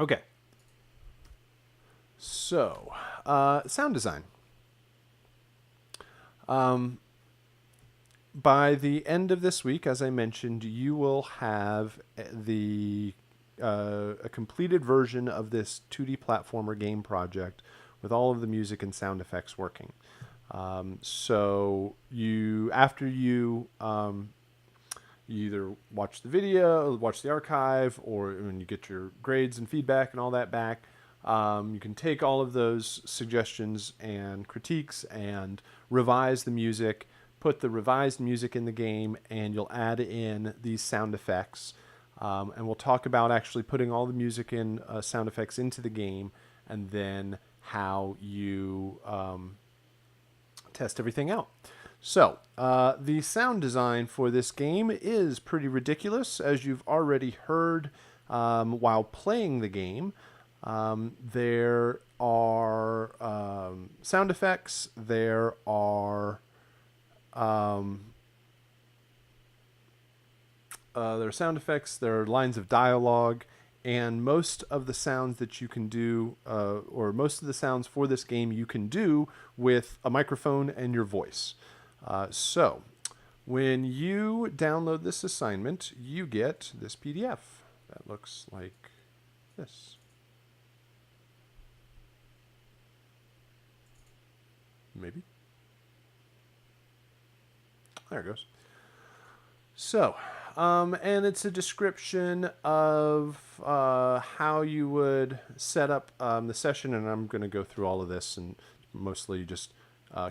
Okay. So, sound design. By the end of this week, as I mentioned, you will have a completed version of this 2D platformer game project with all of the music and sound effects working. So you after you either watch the video, watch the archive, or when you get your grades and feedback and all that back, you can take all of those suggestions and critiques and revise the music, put the revised music in the game, and you'll add in these sound effects. And we'll talk about actually putting all the music and sound effects into the game, and then how you test everything out. So, the sound design for this game is pretty ridiculous, as you've already heard while playing the game. There are sound effects, there are sound effects, there are lines of dialogue, and most of the sounds that you can do, or most of the sounds for this game, you can do with a microphone and your voice. So, when you download this assignment, you get this PDF that looks like this. Maybe. There it goes. So, and it's a description of how you would set up the session, and I'm going to go through all of this and mostly just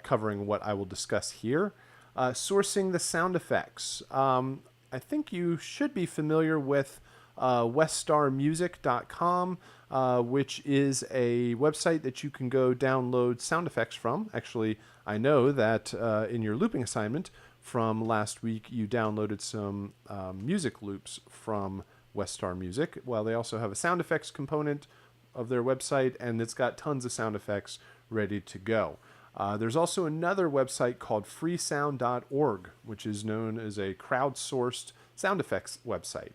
covering what I will discuss here. Sourcing the sound effects. I think you should be familiar with weststarmusic.com, which is a website that you can go download sound effects from. Actually, I know that in your looping assignment from last week, you downloaded some music loops from Weststar Music. Well, they also have a sound effects component of their website, and it's got tons of sound effects ready to go. There's also another website called freesound.org, which is known as a crowdsourced sound effects website.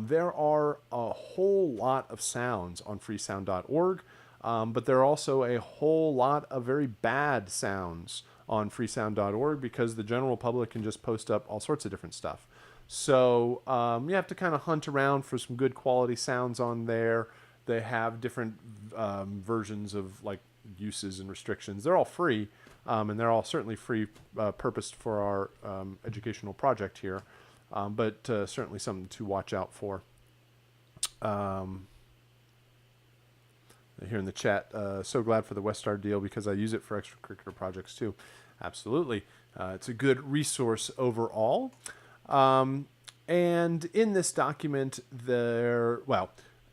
There are a whole lot of sounds on freesound.org, but there are also a whole lot of very bad sounds on freesound.org because the general public can just post up all sorts of different stuff. So you have to kind of hunt around for some good quality sounds on there. They have different versions of like uses and restrictions. They're all free, and they're all certainly free purposed for our educational project here, but certainly something to watch out for. Here in the chat, so glad for the Weststar deal because I use it for extracurricular projects too. Absolutely. It's a good resource overall. And in this document,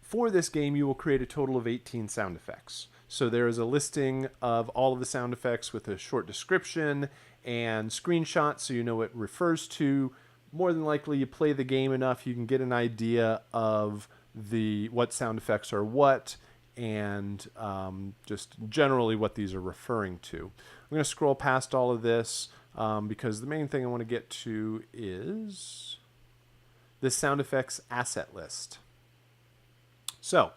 for this game, you will create a total of 18 sound effects. So there is a listing of all of the sound effects with a short description and screenshots so you know what it refers to. More than likely, you play the game enough, you can get an idea of what sound effects are what, and just generally what these are referring to. I'm going to scroll past all of this because the main thing I want to get to is this sound effects asset list. So,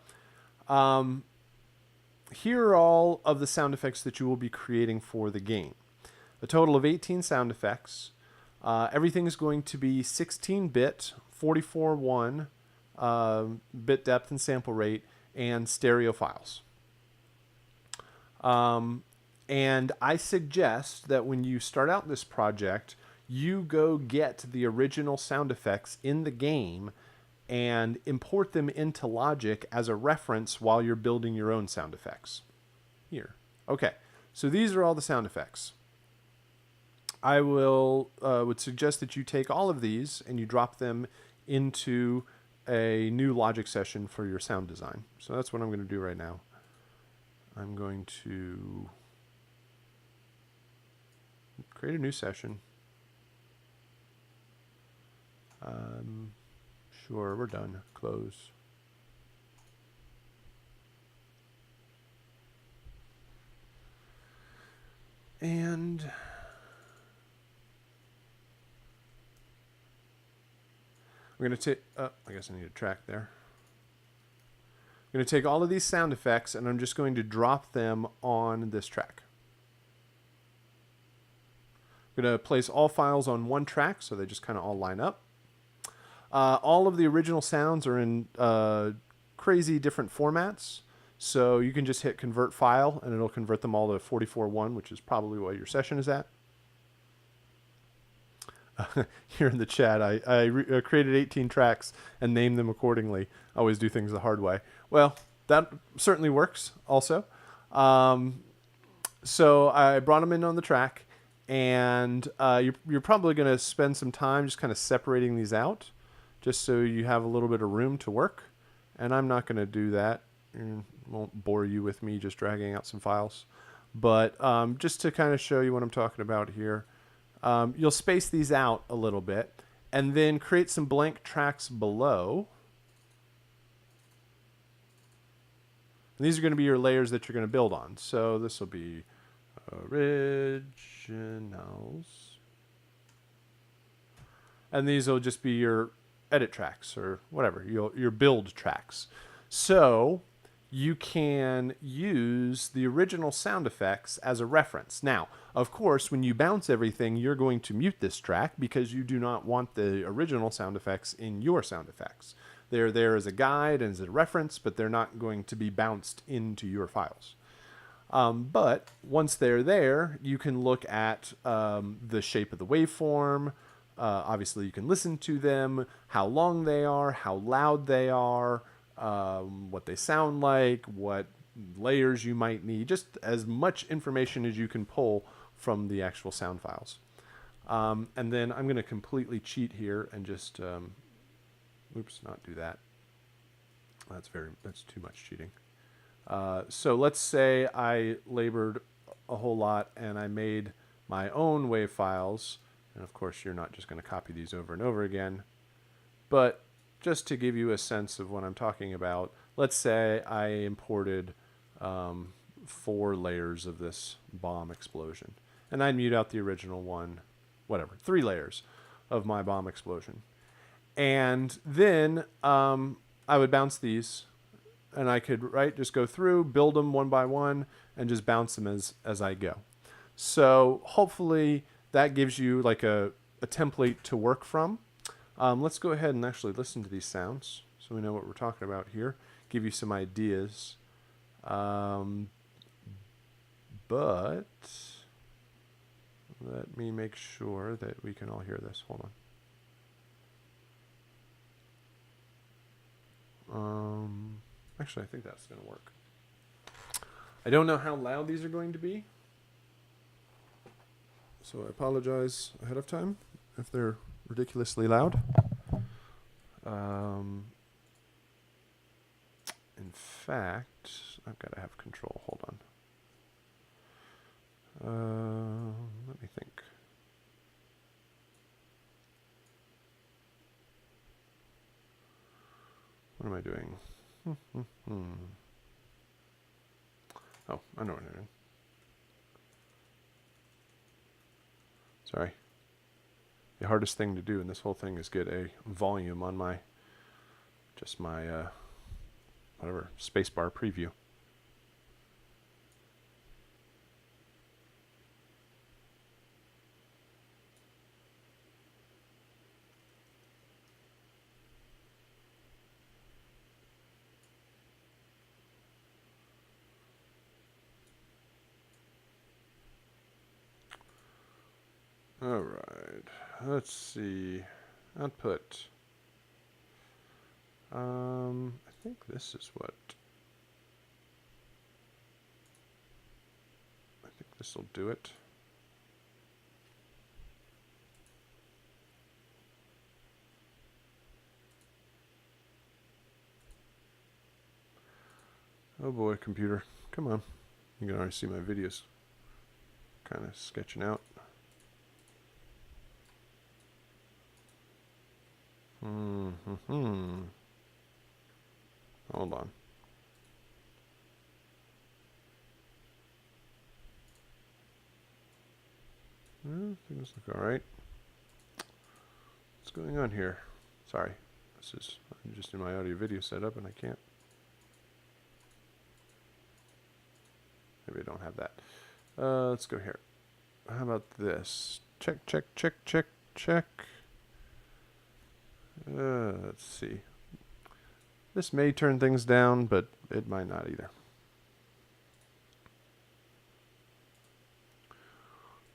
here are all of the sound effects that you will be creating for the game. A total of 18 sound effects. Everything is going to be 16-bit, 44.1 bit depth and sample rate, and stereo files. And I suggest that when you start out this project, you go get the original sound effects in the game and import them into Logic as a reference while you're building your own sound effects. Here. Okay, so these are all the sound effects. I would suggest that you take all of these and you drop them into a new Logic session for your sound design. So that's what I'm going to do right now. I'm going to create a new session. Sure, we're done. Close. And we're going to take, I guess I need a track there. I'm going to take all of these sound effects and I'm just going to drop them on this track. I'm going to place all files on one track so they just kind of all line up. All of the original sounds are in crazy different formats. So you can just hit convert file and it'll convert them all to 44.1, which is probably what your session is at. Here in the chat, I created 18 tracks and named them accordingly. I always do things the hard way. Well, that certainly works also. So I brought them in on the track, and you're probably going to spend some time just kind of separating these out, just so you have a little bit of room to work. And I'm not going to do that. Won't bore you with me just dragging out some files. But just to kind of show you what I'm talking about here, you'll space these out a little bit and then create some blank tracks below. And these are going to be your layers that you're going to build on. So this will be originals. And these will just be your edit tracks or whatever, your build tracks. So you can use the original sound effects as a reference. Now, of course, when you bounce everything, you're going to mute this track because you do not want the original sound effects in your sound effects. They're there as a guide and as a reference, but they're not going to be bounced into your files. But once they're there, you can look at the shape of the waveform. Obviously, you can listen to them, how long they are, how loud they are, what they sound like, what layers you might need, just as much information as you can pull from the actual sound files. And then I'm going to completely cheat here and just, oops, not do that. That's too much cheating. So let's say I labored a whole lot and I made my own wave files. And of course, you're not just going to copy these over and over again, but just to give you a sense of what I'm talking about, let's say I imported 4 layers of this bomb explosion. And I'd mute out the original one, whatever, 3 layers of my bomb explosion. And then I would bounce these, and I could just go through, build them one by one, and just bounce them as I go. So hopefully that gives you like a template to work from. Let's go ahead and actually listen to these sounds so we know what we're talking about here. Give you some ideas. But let me make sure that we can all hear this. Hold on. Actually, I think that's going to work. I don't know how loud these are going to be, so I apologize ahead of time if they're ridiculously loud. In fact, I've got to have control. Hold on. Let me think. What am I doing? Oh, I know what I'm doing. Sorry. The hardest thing to do in this whole thing is get a volume on my whatever spacebar preview. All right, let's see. Output. I think this is what. I think this will do it. Oh boy, computer. Come on. You can already see my videos kind of sketching out. Hold on. Things look all right. What's going on here? Sorry, I'm just in my audio video setup and I can't Maybe I don't have that. Let's go here. How about this? Check, check, check, check, check. Let's see. This may turn things down, but it might not either.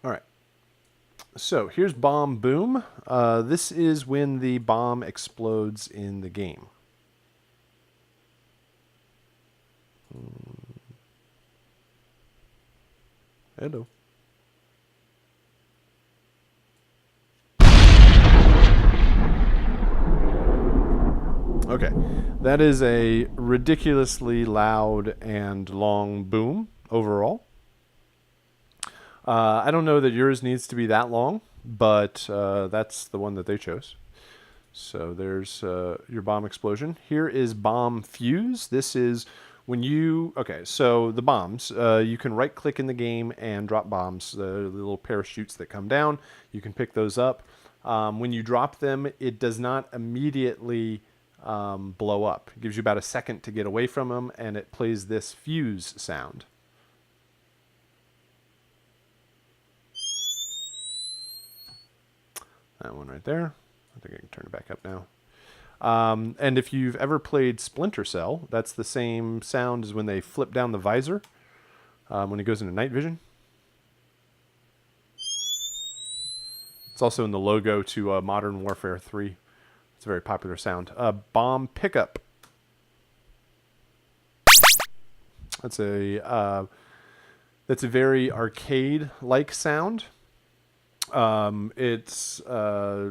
All right. So here's bomb boom. This is when the bomb explodes in the game. Hello. Okay, that is a ridiculously loud and long boom overall. I don't know that yours needs to be that long, but that's the one that they chose. So there's your bomb explosion. Here is bomb fuse. This is when you, okay, so the bombs, you can right click in the game and drop bombs, the little parachutes that come down. You can pick those up. When you drop them, it does not immediately blow up. It gives you about a second to get away from them, and it plays this fuse sound. That one right there. I think I can turn it back up now. And if you've ever played Splinter Cell, that's the same sound as when they flip down the visor when it goes into night vision. It's also in the logo to Modern Warfare 3. It's a very popular sound. Bomb pickup. That's a very arcade-like sound. It's very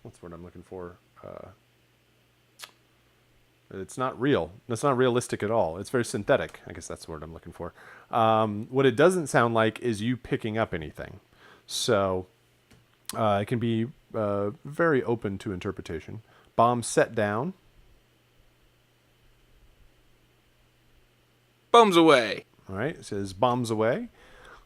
what's the word I'm looking for? It's not real. It's not realistic at all. It's very synthetic. I guess that's the word I'm looking for. What it doesn't sound like is you picking up anything. So it can be very open to interpretation. Bomb set down. Bombs away. All right. It says bombs away.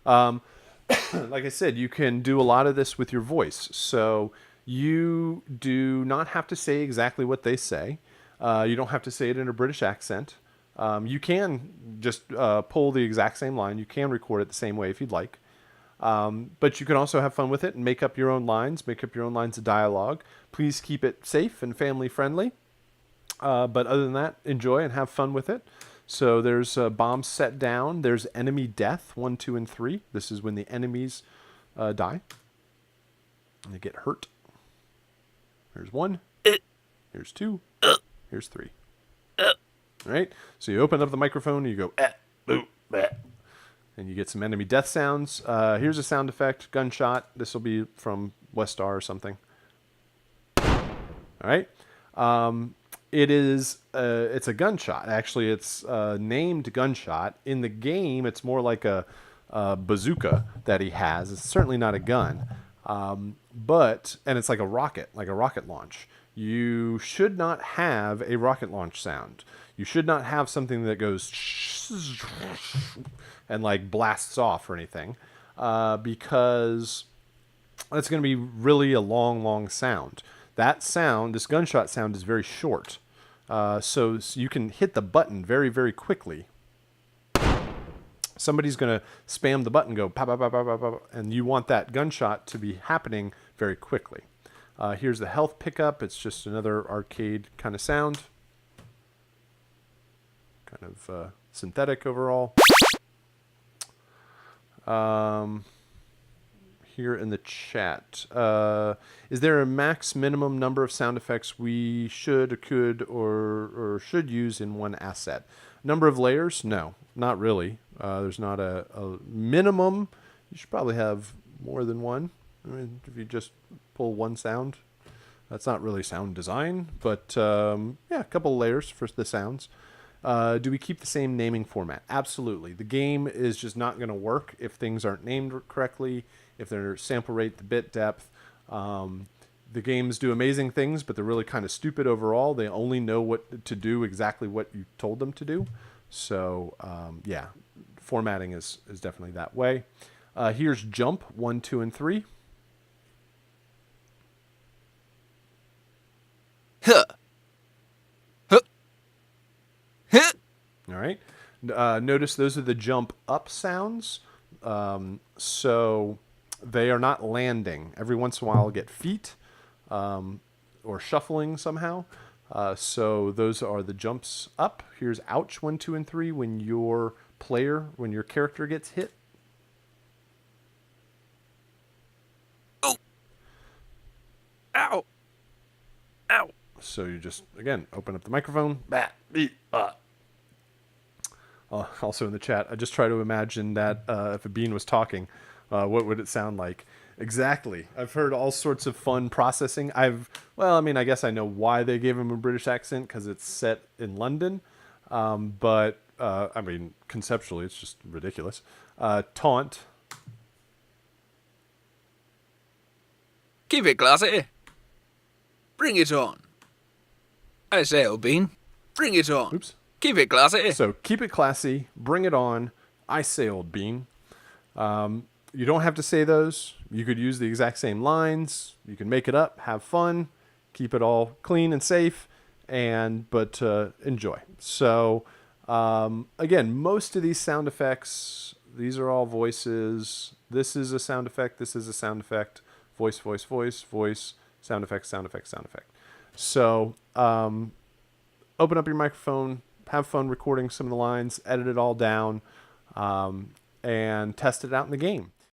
Like I said, you can do a lot of this with your voice. So you do not have to say exactly what they say. You don't have to say it in a British accent. You can just pull the exact same line. You can record it the same way if you'd like. But you can also have fun with it and make up your own lines, make up your own lines of dialogue. Please keep it safe and family friendly. But other than that, enjoy and have fun with it. So there's bombs set down. There's enemy death, 1, 2, and 3. This is when the enemies die. And they get hurt. Here's 1. Here's 2. Here's 3. All right. So you open up the microphone and you go, boop, and you get some enemy death sounds. Here's a sound effect, gunshot. This will be from Westar or something. All right. It's a gunshot. Actually, it's named gunshot. In the game, it's more like a bazooka that he has. It's certainly not a gun. And it's like a rocket launch. You should not have a rocket launch sound. You should not have something that goes and like blasts off or anything, because it's going to be really a long, long sound. That sound, this gunshot sound, is very short. So you can hit the button very, very quickly. Somebody's going to spam the button, go pop, pop, pop, pop, pop, pop, and you want that gunshot to be happening very quickly. Here's the health pickup. It's just another arcade kind of sound. Kind of synthetic overall. Here in the chat. Is there a max minimum number of sound effects we should, could, or should use in one asset? Number of layers? No, not really. There's not a minimum. You should probably have more than one. I mean, if you just pull one sound, that's not really sound design, but yeah, a couple of layers for the sounds. Do we keep the same naming format? Absolutely. The game is just not going to work if things aren't named correctly, if they're sample rate, the bit depth. The games do amazing things, but they're really kind of stupid overall. They only know what to do, exactly what you told them to do. So yeah, formatting is definitely that way. Here's jump, 1, 2, and 3. Huh. Huh. Huh. All right. Notice those are the jump up sounds. So they are not landing. Every once in a while I'll get feet or shuffling somehow. So those are the jumps up. Here's ouch 1, 2, and 3 when your character gets hit. Oh. Ow. Ow. So you just, again, open up the microphone. Also in the chat, I just try to imagine that if a bean was talking, what would it sound like? Exactly. I've heard all sorts of fun processing. I guess I know why they gave him a British accent, because it's set in London. But conceptually, it's just ridiculous. Taunt. Keep it classy. Bring it on. I say, old bean. Bring it on. Oops. Keep it classy. So keep it classy. Bring it on. I say, old bean. You don't have to say those. You could use the exact same lines. You can make it up, have fun, keep it all clean and safe, but enjoy. So again, most of these sound effects, these are all voices. This is a sound effect. This is a sound effect. Voice, voice, voice, voice, sound effect, sound effect, sound effect. So open up your microphone, have fun recording some of the lines, edit it all down, and test it out in the game.